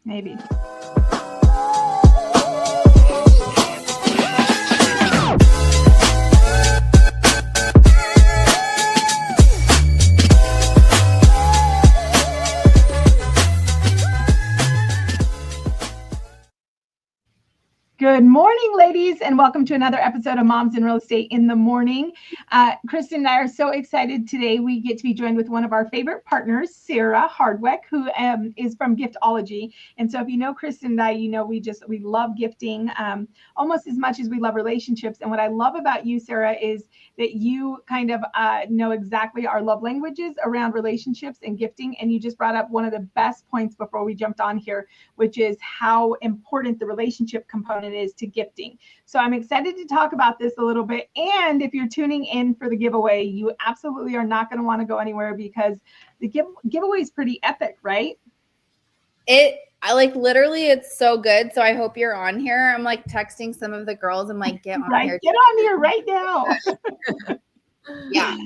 maybe. Good morning, ladies, and welcome to another episode of Moms in Real Estate in the Morning. Kristen and I are so excited today. We get to be joined with one of our favorite partners, Sara Hardwick, who is from GIFTology. And so if you know Kristen and I, you know we love gifting almost as much as we love relationships. And what I love about you, Sara, is that you kind of know exactly our love languages around relationships and gifting. And you just brought up one of the best points before we jumped on here, which is how important the relationship component is to gifting. So I'm excited to talk about this a little bit. And if you're tuning in for the giveaway, you absolutely are not going to want to go anywhere because the giveaway is pretty epic, right? Literally, it's so good. So I hope you're on here. I'm like texting some of the girls. I'm like, get on here. Get on here right now. Yeah.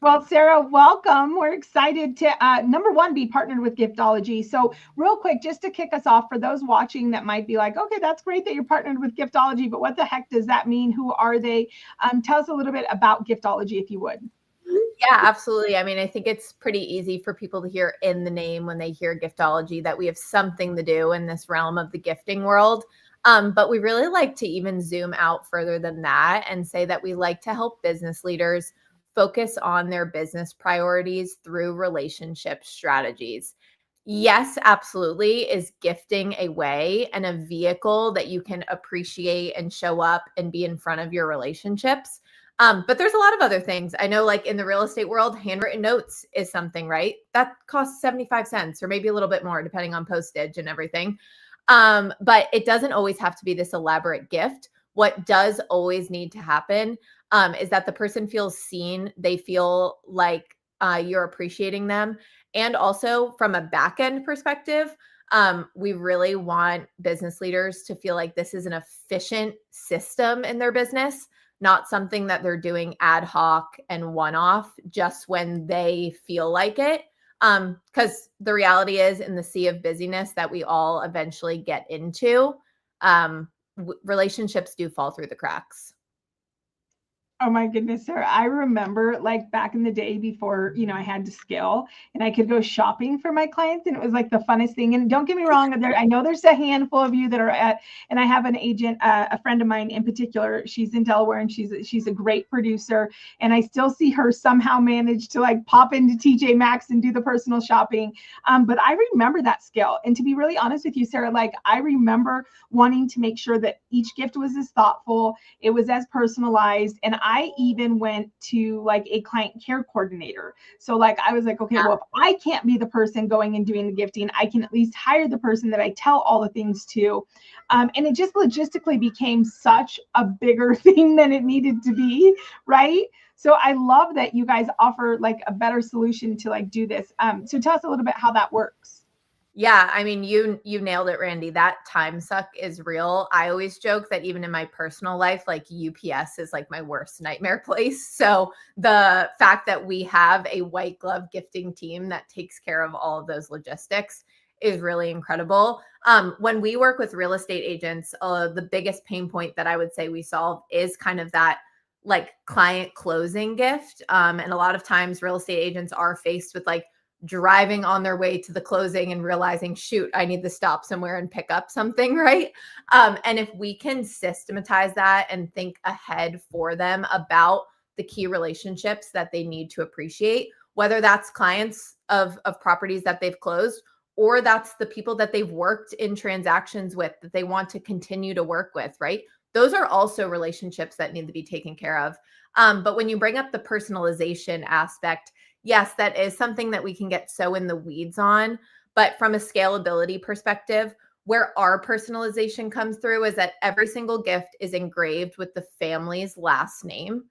Well, Sara, welcome. We're excited to, number one, be partnered with GIFTology. So real quick, just to kick us off, for those watching that might be like, okay, that's great that you're partnered with GIFTology, but what the heck does that mean? Who are they? Tell us a little bit about GIFTology, if you would. Yeah, absolutely. I mean, I think it's pretty easy for people to hear in the name when they hear GIFTology that we have something to do in this realm of the gifting world. But we really like to even zoom out further than that and say that we like to help business leaders focus on their business priorities through relationship strategies. Yes, absolutely. Is gifting a way and a vehicle that you can appreciate and show up and be in front of your relationships? But there's a lot of other things. I know, like in the real estate world, handwritten notes is something, right? That costs 75 cents or maybe a little bit more depending on postage and everything. But it doesn't always have to be this elaborate gift. What does always need to happen is that the person feels seen. They feel like you're appreciating them. And also from a back end perspective, we really want business leaders to feel like this is an efficient system in their business, not something that they're doing ad hoc and one-off just when they feel like it. Because the reality is, in the sea of busyness that we all eventually get into, relationships do fall through the cracks. Oh my goodness, Sara. I remember like back in the day before, I had to scale and I could go shopping for my clients, and it was like the funnest thing. And don't get me wrong, I know there's a handful of you that are and I have an agent, a friend of mine in particular, she's in Delaware and she's a great producer. And I still see her somehow manage to like pop into TJ Maxx and do the personal shopping. But I remember that scale. And to be really honest with you, Sara, like I remember wanting to make sure that each gift was as thoughtful, it was as personalized. And I even went to like a client care coordinator. So like, I was like, okay, well, if I can't be the person going and doing the gifting, I can at least hire the person that I tell all the things to. And it just logistically became such a bigger thing than it needed to be, right? So I love that you guys offer like a better solution to like do this. So tell us a little bit how that works. Yeah, I mean, you nailed it, Randy. That time suck is real. I always joke that even in my personal life, like UPS is like my worst nightmare place. So the fact that we have a white glove gifting team that takes care of all of those logistics is really incredible. When we work with real estate agents, the biggest pain point that I would say we solve is kind of that like client closing gift. And a lot of times real estate agents are faced with like driving on their way to the closing and realizing, shoot, I need to stop somewhere and pick up something, right? And if we can systematize that and think ahead for them about the key relationships that they need to appreciate, whether that's clients of properties that they've closed, or that's the people that they've worked in transactions with that they want to continue to work with, right? Those are also relationships that need to be taken care of. But when you bring up the personalization aspect, yes, that is something that we can get so in the weeds on. But from a scalability perspective, where our personalization comes through is that every single gift is engraved with the family's last name.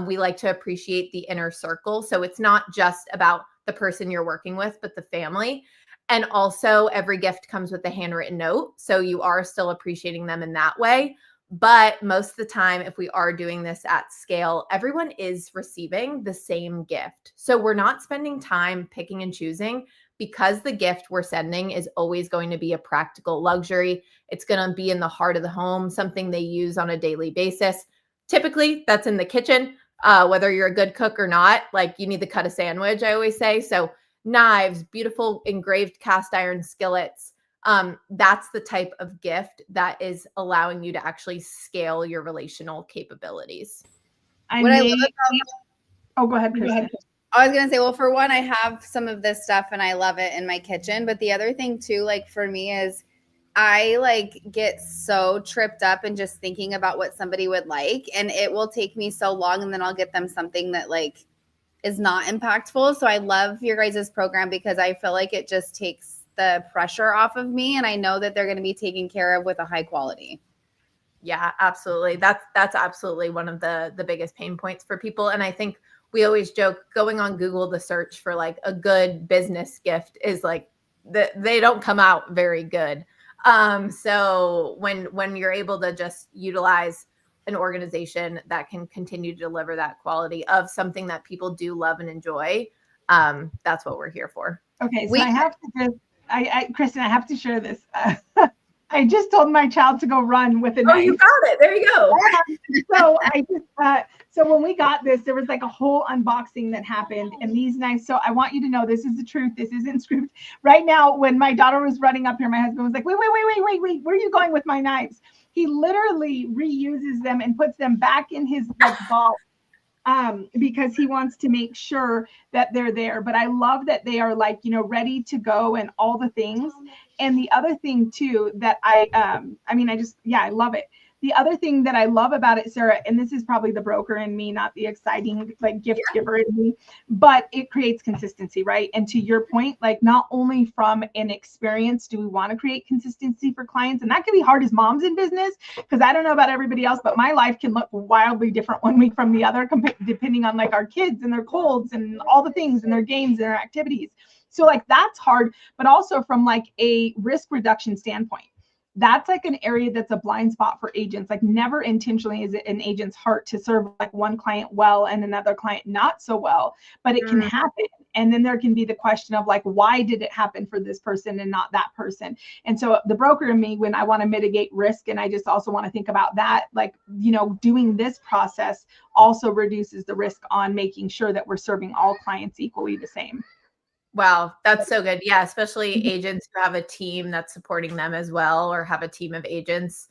We like to appreciate the inner circle. So it's not just about the person you're working with, but the family. And also every gift comes with a handwritten note. So you are still appreciating them in that way. But most of the time, if we are doing this at scale, everyone is receiving the same gift. So we're not spending time picking and choosing because the gift we're sending is always going to be a practical luxury. It's going to be in the heart of the home, something they use on a daily basis. Typically, that's in the kitchen, whether you're a good cook or not. Like, you need to cut a sandwich, I always say. So knives, beautiful engraved cast iron skillets. That's the type of gift that is allowing you to actually scale your relational capabilities. Oh, go ahead, Kristen. I was going to say, well, for one, I have some of this stuff and I love it in my kitchen. But the other thing too, like for me is I like get so tripped up in just thinking about what somebody would like. And it will take me so long. And then I'll get them something that like is not impactful. So I love your guys' program because I feel like it just takes the pressure off of me. And I know that they're going to be taken care of with a high quality. Yeah, absolutely. That's absolutely one of the biggest pain points for people. And I think we always joke, going on Google to search for like a good business gift is like they don't come out very good. So when you're able to just utilize an organization that can continue to deliver that quality of something that people do love and enjoy, that's what we're here for. Okay, so I have to Kristen, I have to share this. I just told my child to go run with a knife. Oh, you got it. There you go. So so when we got this, there was like a whole unboxing that happened, and these knives. So I want you to know this is the truth. This isn't scripted. Right now, when my daughter was running up here, my husband was like, wait, where are you going with my knives? He literally reuses them and puts them back in his like vault. Because he wants to make sure that they're there. But I love that they are like, ready to go and all the things. And the other thing too, that I love it. The other thing that I love about it, Sarah, and this is probably the broker in me, not the exciting like gift giver in me, but it creates consistency, right? And to your point, like not only from an experience do we want to create consistency for clients, and that can be hard as moms in business, because I don't know about everybody else, but my life can look wildly different one week from the other, depending on like our kids and their colds and all the things and their games and their activities. So like that's hard, but also from like a risk reduction standpoint, that's like an area that's a blind spot for agents. Like never intentionally is it an agent's heart to serve like one client well and another client not so well, but it can happen. And then there can be the question of like, why did it happen for this person and not that person? And so the broker in me, when I want to mitigate risk, and I just also want to think about that, like, doing this process also reduces the risk on making sure that we're serving all clients equally the same. Wow, that's so good. Yeah, especially agents who have a team that's supporting them as well, or have a team of agents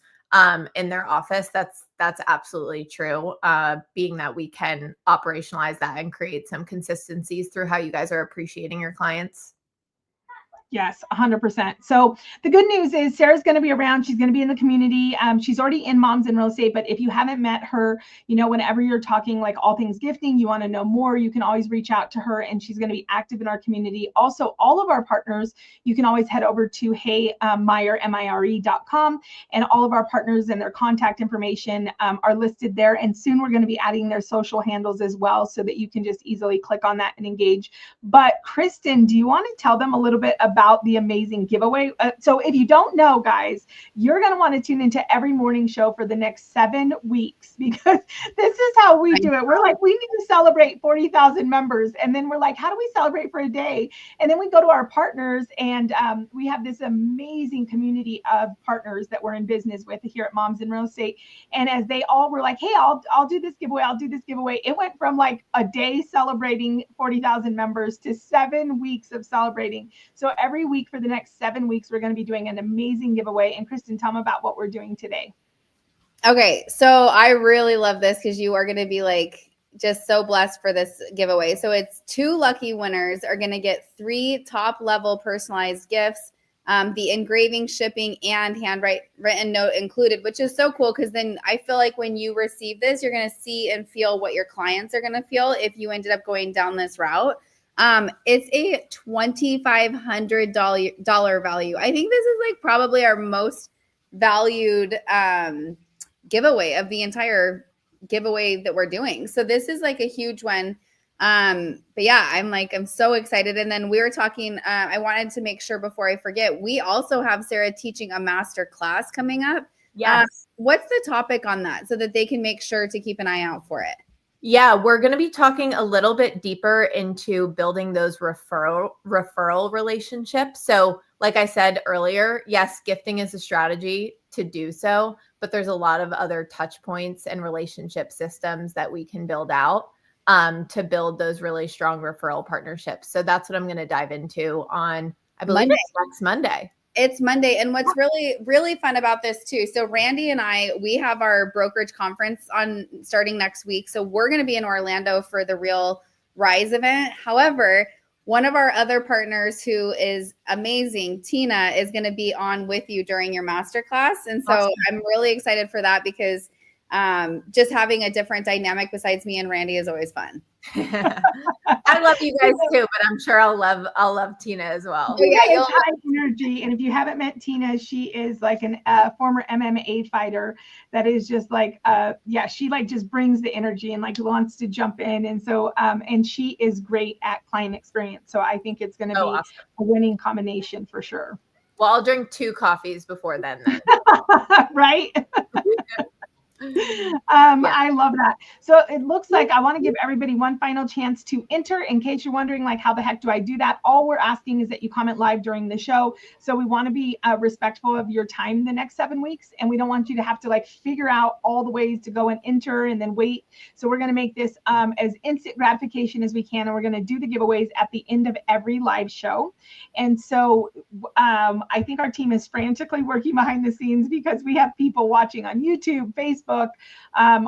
in their office. That's absolutely true. Being that we can operationalize that and create some consistencies through how you guys are appreciating your clients. Yes, 100%. So the good news is Sarah's going to be around. She's going to be in the community. She's already in Moms in Real Estate, but if you haven't met her, whenever you're talking like all things gifting, you want to know more, you can always reach out to her, and she's going to be active in our community. Also, all of our partners, you can always head over to MIRE.com, and all of our partners and their contact information are listed there. And soon we're going to be adding their social handles as well, so that you can just easily click on that and engage. But Kristen, do you want to tell them a little bit about the amazing giveaway? So if you don't know, guys, you're going to want to tune into every morning show for the next 7 weeks, because this is how we do it. We're like, we need to celebrate 40,000 members. And then we're like, how do we celebrate for a day? And then we go to our partners, and we have this amazing community of partners that we're in business with here at Moms in Real Estate. And as they all were like, hey, I'll do this giveaway. I'll do this giveaway. It went from like a day celebrating 40,000 members to 7 weeks of celebrating. So every week for the next 7 weeks, we're going to be doing an amazing giveaway. And Kristen, tell them about what we're doing today. Okay, so I really love this because you are going to be like just so blessed for this giveaway. So it's 2 lucky winners are going to get 3 top level personalized gifts, the engraving, shipping, and handwritten note included, which is so cool because then I feel like when you receive this, you're going to see and feel what your clients are going to feel if you ended up going down this route. It's a $2,500 value. I think this is like probably our most valued giveaway of the entire giveaway that we're doing. So this is like a huge one. But yeah, I'm so excited. And then we were talking, I wanted to make sure before I forget, we also have Sarah teaching a master class coming up. Yes. What's the topic on that so that they can make sure to keep an eye out for it? Yeah, we're going to be talking a little bit deeper into building those referral relationships. So, like I said earlier, yes, gifting is a strategy to do so, but there's a lot of other touch points and relationship systems that we can build out to build those really strong referral partnerships. So that's what I'm going to dive into on, I believe it's next Monday. It's Monday. And what's really, really fun about this too. So Randy and I, we have our brokerage conference on starting next week. So we're going to be in Orlando for the Real Rise event. However, one of our other partners who is amazing, Tina, is going to be on with you during your masterclass. And so awesome. I'm really excited for that because just having a different dynamic besides me and Randy is always fun. I love you guys too, but I'm sure I'll love Tina as well. Tina is high energy, and if you haven't met Tina, she is like a former MMA fighter that is just like she like just brings the energy and like wants to jump in, and so and she is great at client experience. So I think it's going to be awesome. A winning combination for sure. Well, I'll drink 2 coffees before then. Right. I love that. So it looks like I want to give everybody one final chance to enter. In case you're wondering, like, how the heck do I do that? All we're asking is that you comment live during the show. So we want to be respectful of your time the next 7 weeks, and we don't want you to have to like figure out all the ways to go and enter and then wait. So we're going to make this as instant gratification as we can, and we're going to do the giveaways at the end of every live show. And so I think our team is frantically working behind the scenes because we have people watching on YouTube, Facebook,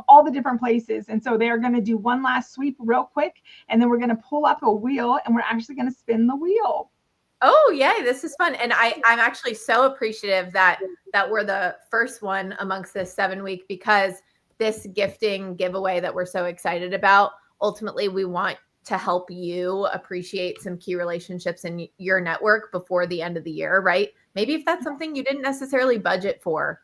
all the different places. And so they're going to do one last sweep real quick, and then we're going to pull up a wheel and we're actually going to spin the wheel. Oh, yay. This is fun. And I'm actually so appreciative that we're the first one amongst this 7-week, because this gifting giveaway that we're so excited about, ultimately we want to help you appreciate some key relationships in your network before the end of the year, right? Maybe if that's something you didn't necessarily budget for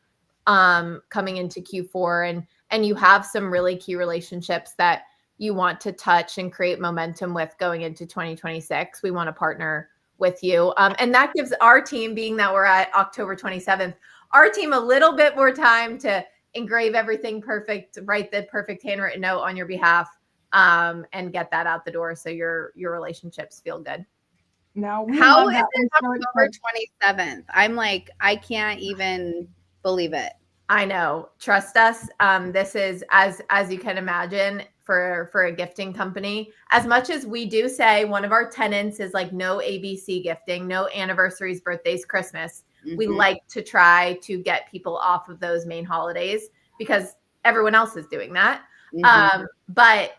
coming into Q4, and you have some really key relationships that you want to touch and create momentum with going into 2026, we want to partner with you. And that gives our team, being that we're at October 27th, our team a little bit more time to engrave everything perfect, write the perfect handwritten note on your behalf, and get that out the door so your relationships feel good. No, how is it October 27th? I'm like, I can't even believe it. I know. Trust us. This is, as you can imagine, for a gifting company, as much as we do say one of our tenets is like no ABC gifting, no anniversaries, birthdays, Christmas. Mm-hmm. We like to try to get people off of those main holidays because everyone else is doing that. Mm-hmm. But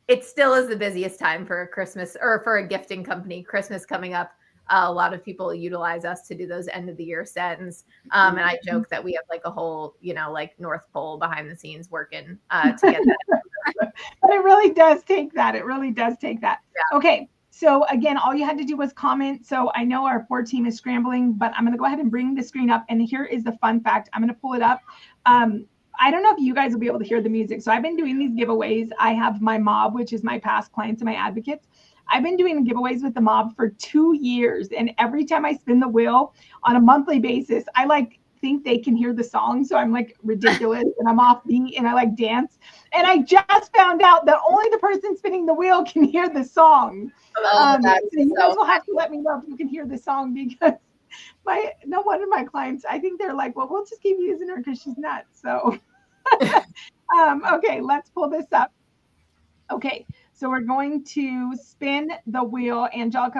it still is the busiest time for a Christmas, or for a gifting company. Christmas coming up. A lot of people utilize us to do those end of the year sets. And I joke that we have like a whole, like North Pole behind the scenes working to get that. But it really does take that. It really does take that. Yeah. Okay. So again, all you had to do was comment. So I know our poor team is scrambling, but I'm going to go ahead and bring the screen up. And here is the fun fact. I'm going to pull it up. I don't know if you guys will be able to hear the music. So I've been doing these giveaways. I have my mob, which is my past clients and my advocates. I've been doing giveaways with the mob for 2 years. And every time I spin the wheel on a monthly basis, I like think they can hear the song. So I'm like ridiculous and I'm off beat and I like dance. And I just found out that only the person spinning the wheel can hear the song. So you guys will have to let me know if you can hear the song, because no one of my clients, I think they're like, well, we'll just keep using her because she's nuts. So, okay, let's pull this up. Okay. So we're going to spin the wheel. Angelica,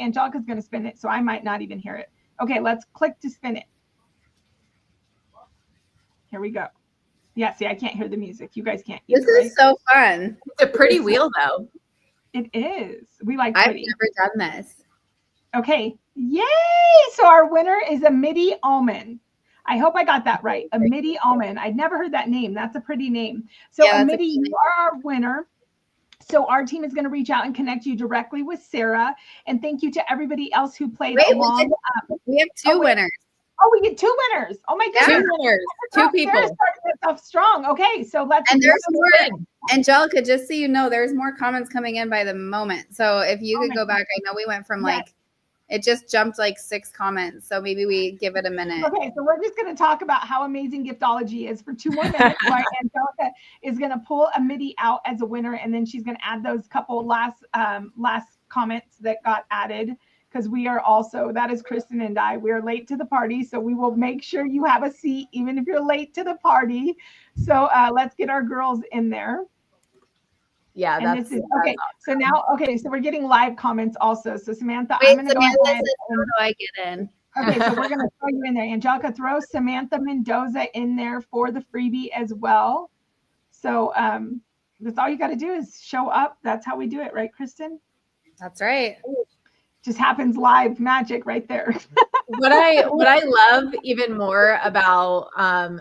Angelica's going to spin it, so I might not even hear it. Okay, let's click to spin it. Here we go. Yeah, see, I can't hear the music. You guys can't either. This is so fun. It's a pretty wheel, though. It is. We like pretty. I've never done this. Okay. Yay! So our winner is a MIDI almond. I hope I got that right. A MIDI almond. I'd never heard that name. That's a pretty name. So yeah, MIDI, you are our winner. So our team is going to reach out and connect you directly with Sara. And thank you to everybody else who played along. We have 2 winners. Oh, we get 2 winners. Oh my goodness. 2 winners. 2 people. Sarah started this off strong. Okay, so let's. And there's more. Angelica, just so you know, there's more comments coming in by the moment. So if you could go back, I know we went from It just jumped like 6 comments. So maybe we give it a minute. Okay, so we're just going to talk about how amazing Giftology is for 2 more minutes. Right? Angelica is going to pull a MIDI out as a winner, and then she's going to add those couple last comments that got added, because we are also, that is Kristen and I, we are late to the party, so we will make sure you have a seat even if you're late to the party. So let's get our girls in there. Yeah, and that's, this is okay. Awesome. So now, okay, so we're getting live comments also. So Samantha, wait, I'm going to go ahead. Says, how do I get in? Okay, so we're going to throw you in there. Angelica, throw Samantha Mendoza in there for the freebie as well. So that's all you got to do is show up. That's how we do it, right, Kristen? That's right. Just happens live magic right there. What I love even more about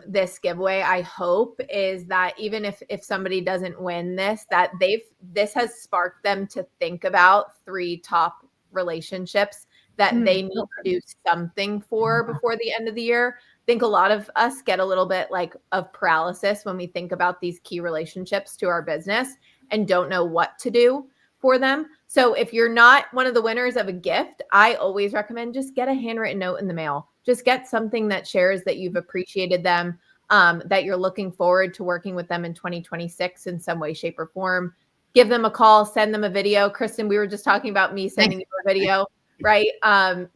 this giveaway, I hope, is that even if somebody doesn't win this, that this has sparked them to think about 3 top relationships that they need to do something for before the end of the year. I think a lot of us get a little bit like of paralysis when we think about these key relationships to our business and don't know what to do for them. So if you're not one of the winners of a gift, I always recommend just get a handwritten note in the mail. Just get something that shares that you've appreciated them, that you're looking forward to working with them in 2026 in some way, shape, or form. Give them a call, send them a video. Kristen, we were just talking about me sending you a video, right?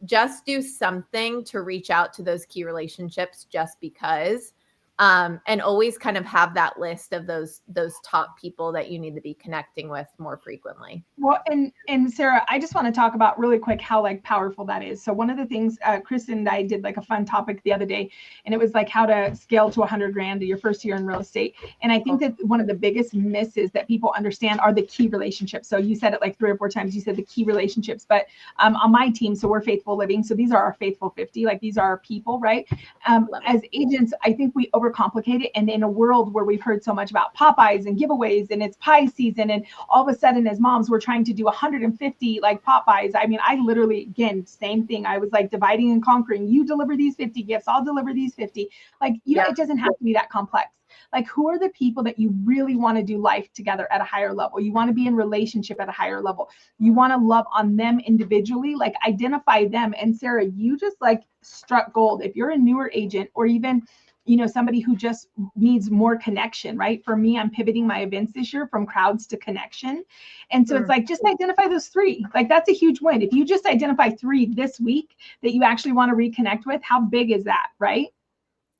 Just do something to reach out to those key relationships just because. And always kind of have that list of those top people that you need to be connecting with more frequently. Well, and Sarah, I just want to talk about really quick how like powerful that is. So one of the things, Kristen and I did like a fun topic the other day, and it was like how to scale to 100 grand to your first year in real estate. And I think that one of the biggest misses that people understand are the key relationships. So you said it like 3 or 4 times, you said the key relationships, but on my team, so we're Faithful Living. So these are our Faithful 50, like these are our people, right? As agents, I think we overcomplicate it. And in a world where we've heard so much about Popeyes and giveaways and it's pie season, and all of a sudden as moms, we're trying to do 150 like Popeyes. I mean, I literally, again, same thing. I was like dividing and conquering. You deliver these 50 gifts, I'll deliver these 50. Like, you know, it doesn't have to be that complex. Like, who are the people that you really want to do life together at a higher level? You want to be in relationship at a higher level. You want to love on them individually, like identify them. And Sarah, you just like struck gold. If you're a newer agent, or even, you know, somebody who just needs more connection, right? For me, I'm pivoting my events this year from crowds to connection. And so it's like, just identify those 3. Like, that's a huge win. If you just identify 3 this week that you actually want to reconnect with, how big is that, right?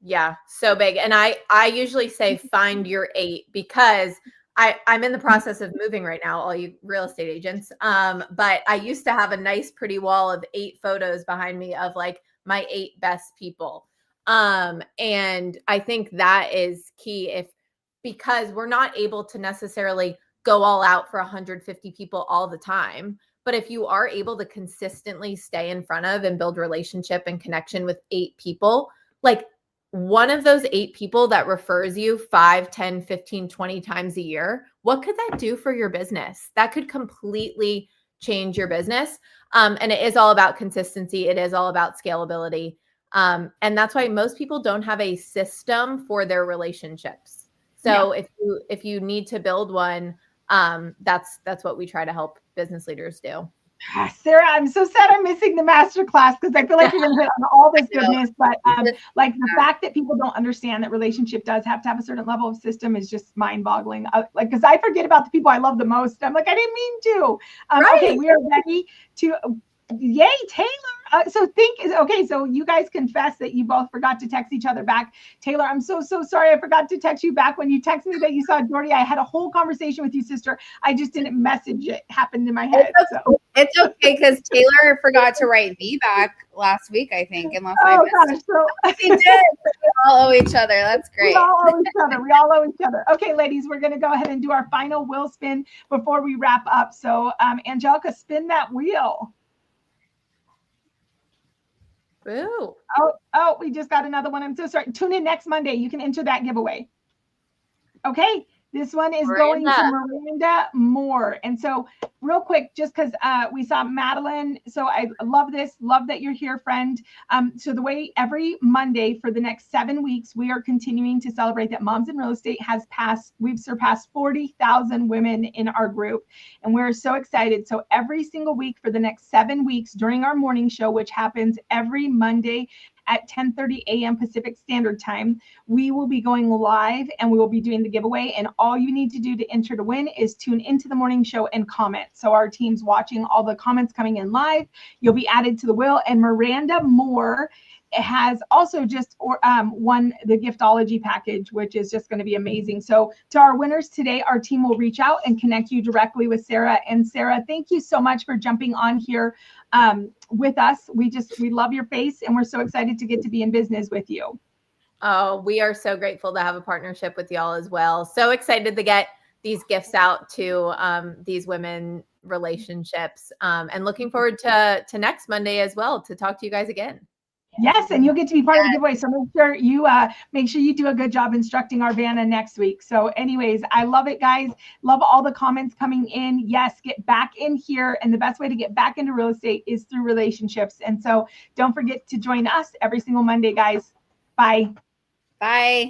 Yeah, so big. And I usually say find your 8, because I'm in the process of moving right now, all you real estate agents. But I used to have a nice, pretty wall of 8 photos behind me of like my 8 best people. And I think that is key, because we're not able to necessarily go all out for 150 people all the time. But if you are able to consistently stay in front of and build relationship and connection with 8 people, like one of those 8 people that refers you 5, 10, 15, 20 times a year, what could that do for your business? That could completely change your business. And it is all about consistency. It is all about scalability. And that's why most people don't have a system for their relationships. So if you need to build one, that's what we try to help business leaders do. Sarah, I'm so sad I'm missing the masterclass, because I feel like you're going to hit on all this goodness. But like the fact that people don't understand that relationship does have to have a certain level of system is just mind-boggling. Like, because I forget about the people I love the most. I'm like, I didn't mean to. Okay, we are ready to. Yay, Taylor. So you guys confess that you both forgot to text each other back. Taylor, I'm so sorry. I forgot to text you back when you texted me that you saw Jordy. I had a whole conversation with you, sister. I just didn't message it. Happened in my head. It's okay, because Taylor forgot to write me back last week, I think, unless I missed it. He did. We all owe each other. That's great. We all owe each other. Okay, ladies, we're going to go ahead and do our final wheel spin before we wrap up. So Angelica, spin that wheel. Ooh. Oh, we just got another one. I'm so sorry. Tune in next Monday. You can enter that giveaway. Okay. This one is going to Miranda Moore. And so real quick, just because we saw Madeline. So I love this. Love that you're here, friend. So the way every Monday for the next 7 weeks, we are continuing to celebrate that Moms in Real Estate we've surpassed 40,000 women in our group. And we're so excited. So every single week for the next 7 weeks during our morning show, which happens every Monday at 10:30 a.m. Pacific Standard Time, we will be going live and we will be doing the giveaway. And all you need to do to enter to win is tune into the morning show and comment. So our team's watching all the comments coming in live. You'll be added to the wheel. And Miranda Moore has also just won the Giftology package, which is just going to be amazing. So to our winners today, our team will reach out and connect you directly with Sara. And Sara, thank you so much for jumping on here with us. We love your face and we're so excited to get to be in business with you. Oh, we are so grateful to have a partnership with y'all as well. So excited to get these gifts out to these women relationships and looking forward to next Monday as well to talk to you guys again. Yes, and you'll get to be part of the giveaway. So make sure you do a good job instructing our Vanna next week. So anyways, I love it, guys. Love all the comments coming in. Yes, get back in here. And the best way to get back into real estate is through relationships. And so don't forget to join us every single Monday, guys. Bye. Bye.